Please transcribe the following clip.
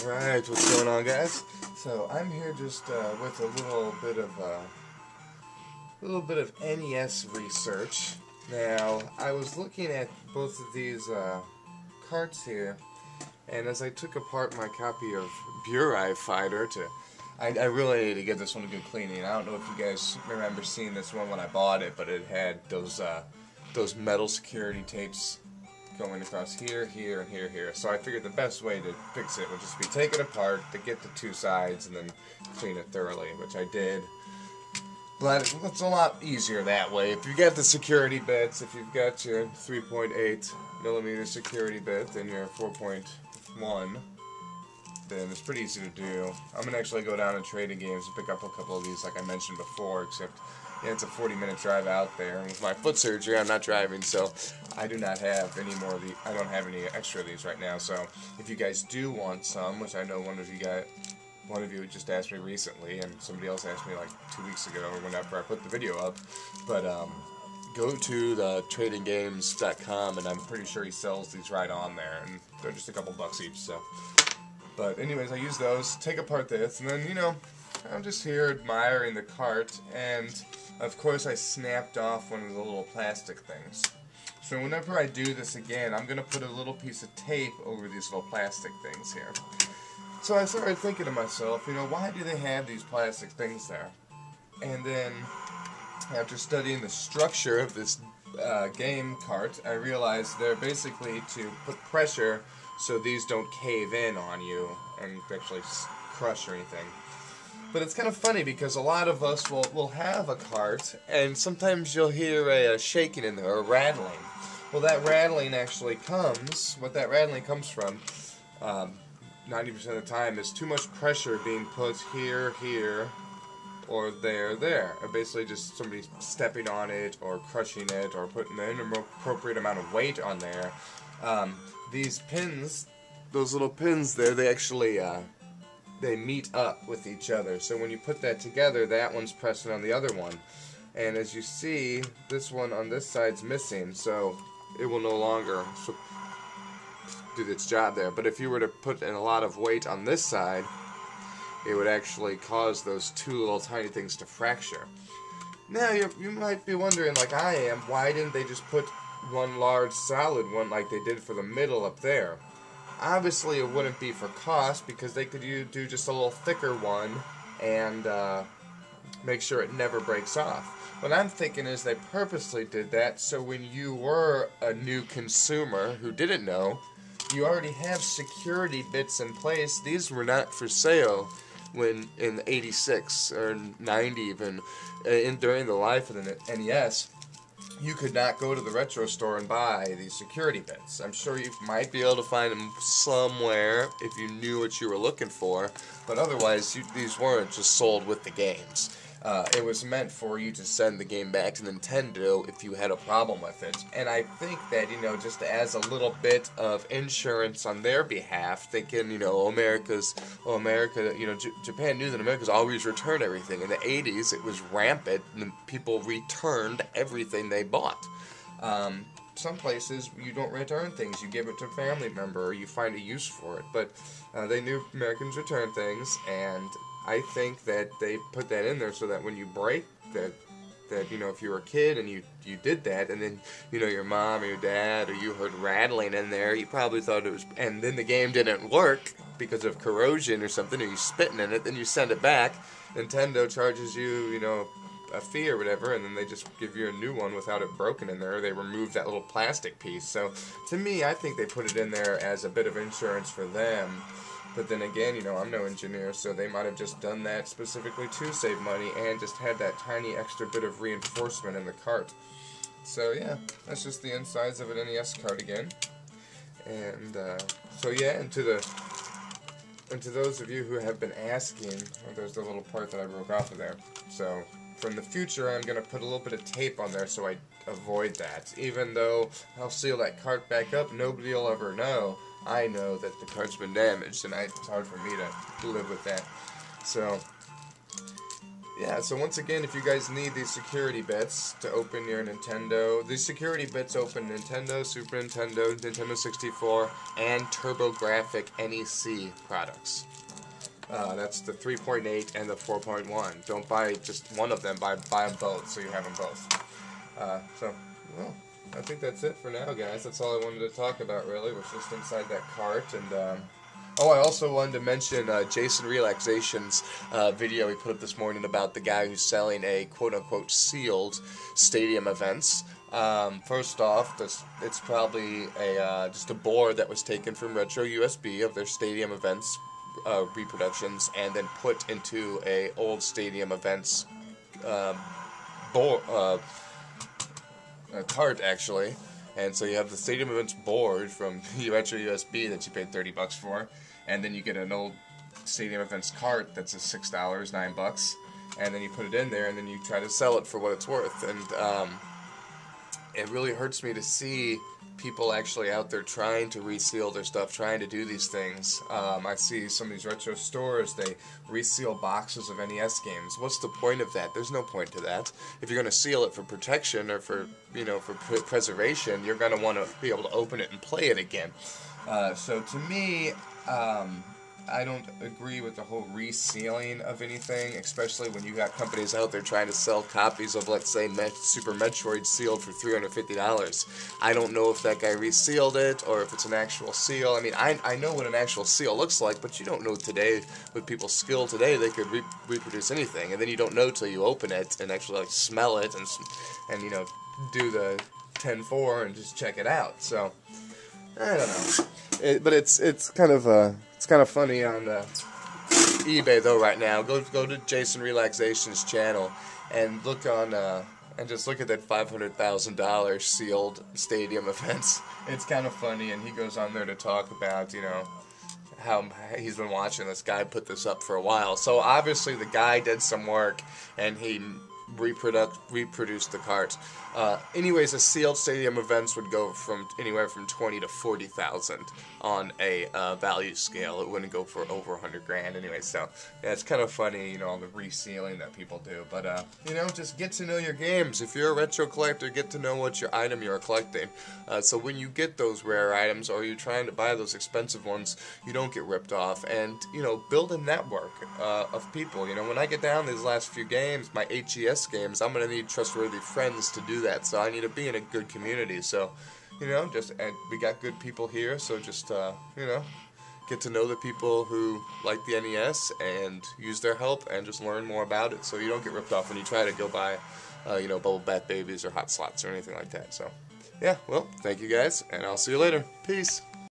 Alright, what's going on, guys? So I'm here just with a little bit of NES research. Now, I was looking at both of these carts here, and as I took apart my copy of Burai Fighter I really need to give this one a good cleaning. I don't know if you guys remember seeing this one when I bought it, but it had those metal security tapes going across here, here, and here, here. So I figured the best way to fix it would just be take it apart, to get the two sides, and then clean it thoroughly, which I did. But it's a lot easier that way. If you've got the security bits, if you've got your 3.8mm security bit and your 4.1, then it's pretty easy to do. I'm going to actually go down to Trading Games and pick up a couple of these like I mentioned before, except yeah, it's a 40-minute drive out there. And with my foot surgery, I'm not driving, so I do not have any more of the. I don't have any extra of these right now. So if you guys do want some, which I know one of you just asked me recently, and somebody else asked me like 2 weeks ago or whenever I put the video up, but go to the tradinggames.com, and I'm pretty sure he sells these right on there, and they're just a couple bucks each. So, but anyways, I use those, take apart this, and then I'm just here admiring the cart, and of course I snapped off one of the little plastic things. So whenever I do this again, I'm going to put a little piece of tape over these little plastic things here. So I started thinking to myself, why do they have these plastic things there? And then, after studying the structure of this game cart, I realized they're basically to put pressure so these don't cave in on you and actually crush or anything. But it's kind of funny because a lot of us will have a cart, and sometimes you'll hear a shaking in there, or a rattling. Well, that rattling actually comes, what that rattling comes from, 90% of the time, is too much pressure being put here, here, or there. Or basically just somebody stepping on it, or crushing it, or putting an inappropriate amount of weight on there. These pins, those little pins there, they actually, they meet up with each other. So when you put that together, that one's pressing on the other one. And as you see, this one on this side's missing, so it will no longer do its job there. But if you were to put in a lot of weight on this side, it would actually cause those two little tiny things to fracture. Now, you might be wondering, like I am, why didn't they just put one large solid one like they did for the middle up there? Obviously, it wouldn't be for cost, because they could do just a little thicker one and make sure it never breaks off. What I'm thinking is they purposely did that so when you were a new consumer who didn't know, you already have security bits in place. These were not for sale when in '86 or '90 even, during the life of the NES. You could not go to the retro store and buy these security bits. I'm sure you might be able to find them somewhere if you knew what you were looking for, but otherwise these weren't just sold with the games. It was meant for you to send the game back to Nintendo if you had a problem with it. And I think that, just as a little bit of insurance on their behalf, thinking, Japan knew that America's always returned everything. In the 80s, it was rampant, and people returned everything they bought. Some places, you don't return things. You give it to a family member, or you find a use for it. But they knew Americans return things, and I think that they put that in there so that when you break that if you were a kid and you did that, and then your mom or your dad or you heard rattling in there, you probably thought it was, and then the game didn't work because of corrosion or something, or you spitting in it, then you send it back. Nintendo charges you, a fee or whatever, and then they just give you a new one without it broken in there. They remove that little plastic piece. So to me, I think they put it in there as a bit of insurance for them. But then again, I'm no engineer, so they might have just done that specifically to save money and just had that tiny extra bit of reinforcement in the cart. So yeah, that's just the insides of an NES cart again. And so yeah, and to those of you who have been asking, there's the little part that I broke off of there. So from the future, I'm going to put a little bit of tape on there so I avoid that. Even though I'll seal that cart back up, nobody will ever know. I know that the cart's been damaged, and it's hard for me to live with that. So, yeah, so once again, if you guys need these security bits to open your Nintendo, these security bits open Nintendo, Super Nintendo, Nintendo 64, and TurboGrafx NEC products. That's the 3.8 and the 4.1. Don't buy just one of them, buy them both, so you have them both. Well, I think that's it for now, guys. That's all I wanted to talk about, really, was just inside that cart. And oh, I also wanted to mention Jason Relaxation's video he put up this morning about the guy who's selling a quote-unquote sealed stadium events. First off, it's probably just a board that was taken from Retro USB of their stadium events reproductions, and then put into a old stadium events cart, actually. And so you have the stadium events board from Retro USB that you paid $30 for, and then you get an old stadium events cart that's a $6, $9, and then you put it in there, and then you try to sell it for what it's worth. And it really hurts me to see people actually out there trying to reseal their stuff, trying to do these things. I see some of these retro stores, they reseal boxes of NES games. What's the point of that? There's no point to that. If you're going to seal it for protection or for, for preservation, you're going to want to be able to open it and play it again. So to me, I don't agree with the whole resealing of anything, especially when you got companies out there trying to sell copies of, let's say, Super Metroid sealed for $350. I don't know if that guy resealed it or if it's an actual seal. I mean, I know what an actual seal looks like, but you don't know today, with people's skill today, they could reproduce anything, and then you don't know till you open it and actually like smell it and do the 10-4 and just check it out. So I don't know, but it's kind of funny on eBay though right now. Go to Jason Relaxation's channel and look on and just look at that $500,000 sealed stadium events. It's kind of funny, and he goes on there to talk about how he's been watching this guy put this up for a while. So obviously the guy did some work and he reproduced the carts. Anyways, a sealed stadium events would go from anywhere from 20 to 40,000 on a value scale. It wouldn't go for over 100 grand anyway. So yeah, it's kind of funny, all the resealing that people do. But just get to know your games. If you're a retro collector, get to know what your item you're collecting. So when you get those rare items or you're trying to buy those expensive ones, you don't get ripped off. And build a network of people. When I get down these last few games, my HES games, I'm gonna need trustworthy friends to do that. So I need to be in a good community. So, and we got good people here. So just, get to know the people who like the NES and use their help and just learn more about it. So you don't get ripped off when you try to go buy, Bubble Bath Babies or Hot Slots or anything like that. So, yeah, well, thank you guys, and I'll see you later. Peace.